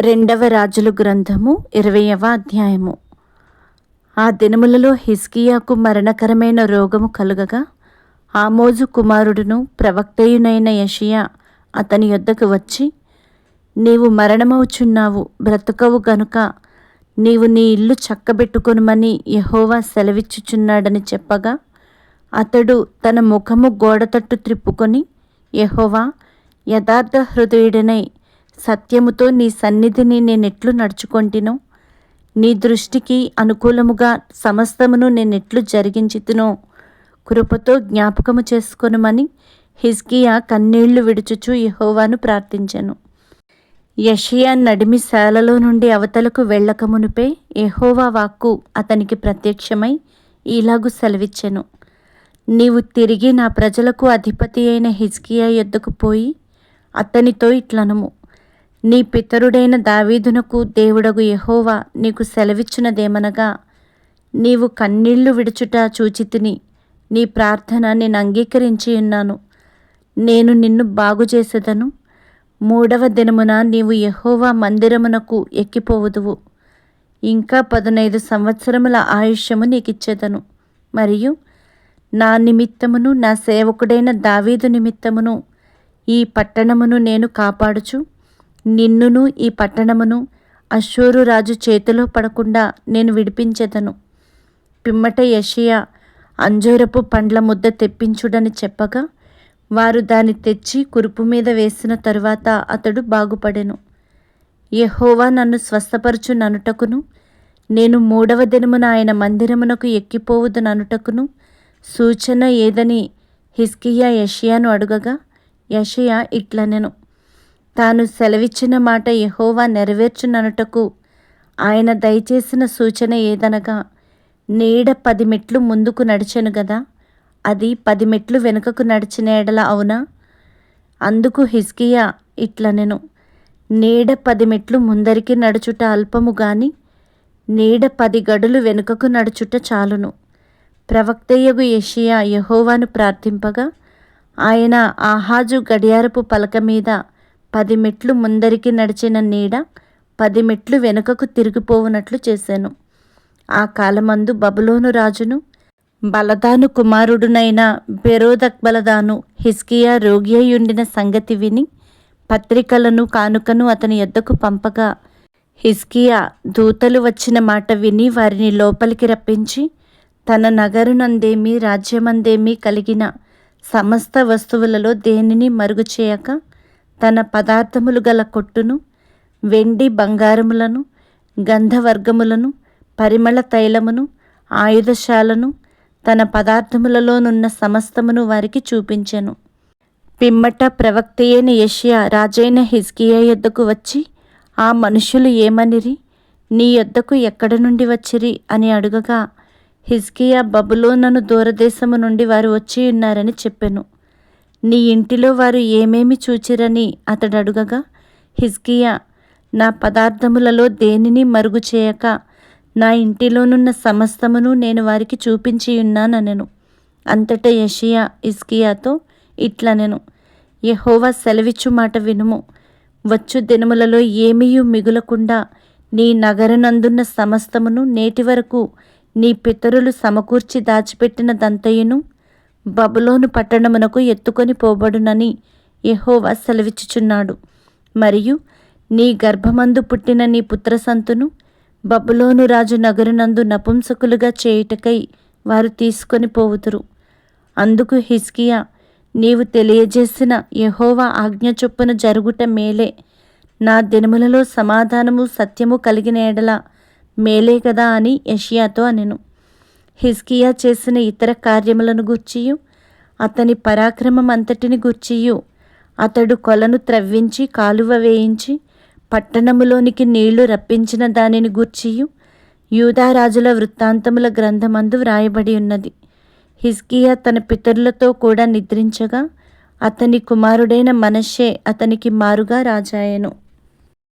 రెండవ రాజుల గ్రంథము 20వ అధ్యాయము. ఆ దినములలో హిజ్కియాకు మరణకరమైన రోగము కలుగగా ఆమోజు కుమారుడును ప్రవక్తయునైన యెషయా అతని యొద్దకు వచ్చి, నీవు మరణమవుచున్నావు, బ్రతకవు గనుక నీవు నీ ఇల్లు చక్కబెట్టుకొనుమని యెహోవా సెలవిచ్చుచున్నాడని చెప్పగా, అతడు తన ముఖము గోడతట్టు త్రిప్పుకొని, యెహోవా, యథార్థ హృదయుడనై సత్యముతో నీ సన్నిధిని నేనెట్లు నడుచుకొంటినో, నీ దృష్టికి అనుకూలముగా సమస్తమును నేనెట్లు జరిగించితినో కృపతో జ్ఞాపకము చేసుకొనుమని హిజ్కియా కన్నీళ్లు విడుచుచు యెహోవాను ప్రార్థించెను. యెషయా నడిమి శాలలో నుండి అవతలకు వెళ్ళకమునుపే యెహోవా వాక్కు అతనికి ప్రత్యక్షమై ఈలాగు సెలవిచ్చెను. నీవు తిరిగి నా ప్రజలకు అధిపతి అయిన హిజ్కియా యొద్దకు పోయి అతనితో ఇట్లనుము, నీ పితరుడైన దావీదునకు దేవుడగు యెహోవా నీకు సెలవిచ్చునదేమనగా, నీవు కన్నీళ్లు విడుచుట చూచితిని, నీ ప్రార్థన నేను అంగీకరించి ఉన్నాను, నేను నిన్ను బాగుచేసేదను. 3వ దినమున నీవు యెహోవా మందిరమునకు ఎక్కిపోవుదువు. ఇంకా 15 సంవత్సరముల ఆయుష్యము నీకిచ్చేదను. మరియు నా నిమిత్తమును నా సేవకుడైన దావీదు నిమిత్తమును ఈ పట్టణమును నేను కాపాడుచు నిన్నును ఈ పట్టణమును అష్షూరు రాజు చేతిలో పడకుండా నేను విడిపించెదను. పిమ్మట యెషయా అంజూరపు పండ్ల ముద్ద తెప్పించుడని చెప్పగా వారు దాన్ని తెచ్చి కురుపు మీద వేసిన తరువాత అతడు బాగుపడెను. యెహోవా నన్ను స్వస్థపరచుననుటకును నేను 3వ దినమున ఆయన మందిరమునకు ఎక్కిపోవుదుననుటకును సూచన ఏదని హిజ్కియా యెషయాను అడుగగా, యెషయా ఇట్లనెను, తాను సెలవిచ్చిన మాట యెహోవా నెరవేర్చుననుటకు ఆయన దయచేసిన సూచన ఏదనగా, నీడ 10 మెట్లు ముందుకు నడిచెను గదా, అది 10 మెట్లు వెనుకకు నడిచిన ఎడల అవునా? అందుకు హిజ్కియా ఇట్లనెను, నీడ 10 మెట్లు ముందరికి నడుచుట అల్పము గాని నీడ 10 గడులు వెనుకకు నడుచుట చాలును. ప్రవక్తయగు యెషయా యెహోవాను ప్రార్థింపగా ఆయన ఆహాజు గడియారపు పలక మీద 10 మెట్లు ముందరికి నడిచిన నీడ 10 మెట్లు వెనుకకు తిరిగిపోవునట్లు చేశాను. ఆ కాలమందు బబులోను రాజును బలదాను కుమారుడునైన బెరోదక్బలదాను హిజ్కియా రోగి అయ్యుండిన సంగతి విని పత్రికలను కానుకను అతని యొద్దకు పంపగా, హిజ్కియా దూతలు వచ్చిన మాట విని వారిని లోపలికి రప్పించి తన నగరునందేమీ రాజ్యమందేమీ కలిగిన సమస్త వస్తువులలో దేనిని మరుగు చేయక తన పదార్థములు గల కొట్టును, వెండి బంగారములను, గంధవర్గములను, పరిమళ తైలమును, ఆయుధశాలను, తన పదార్థములలోనున్న సమస్తమును వారికి చూపించెను. పిమ్మట ప్రవక్తయైన యెషయా రాజైన హిజ్కియా యొద్దకు వచ్చి, ఆ మనుషులు ఏమనిరి, నీ యొద్దకు ఎక్కడ నుండి వచ్చిరి అని అడుగగా, హిజ్కియా బబులోనను దూరదేశము నుండి వారు వచ్చి ఉన్నారని చెప్పెను. నీ ఇంటిలో వారు ఏమేమి చూచిరని అతడు అడుగగా, హిజ్కియా, నా పదార్థములలో దేనిని మరుగు చేయక నా ఇంటిలోనున్న సమస్తమును నేను వారికి చూపించి ఉన్నానెను. అంతటా యెషయా హిజ్కియాతో ఇట్లనెను, యెహోవా సెలవిచ్చు మాట వినుము, వచ్చు దినములలో ఏమీయూ మిగులకుండా నీ నగరనందున్న సమస్తమును నేటి వరకు నీ పితరులు సమకూర్చి దాచిపెట్టిన దంతయును బబులోను పట్టణమునకు ఎత్తుకొని పోబడునని యెహోవా సెలవిచ్చుచున్నాడు. మరియు నీ గర్భమందు పుట్టిన నీ పుత్రసంతును బబులోను రాజు నగరునందు నపుంసకులుగా చేయుటకై వారు తీసుకొని పోవుదురు. అందుకు హిజ్కియా, నీవు తెలియజేసిన యెహోవా ఆజ్ఞ చొప్పున జరుగుట మేలే. నా దినములలో సమాధానము సత్యము కలిగిన ఎడల మేలే కదా అని యెషయాతో అనెను. హిజ్కియా చేసిన ఇతర కార్యములను గూర్చియు అతని పరాక్రమమంతటిని గూర్చియు, అతడు కొలను త్రవ్వించి కాలువ వేయించి పట్టణములోనికి నీళ్లు రప్పించిన దానిని గూర్చియు యూదారాజుల వృత్తాంతముల గ్రంథమందు వ్రాయబడి ఉన్నది. హిజ్కియా తన పితరులతో కూడా నిద్రించగా అతని కుమారుడైన మనష్షే అతనికి మారుగా రాజాయెను.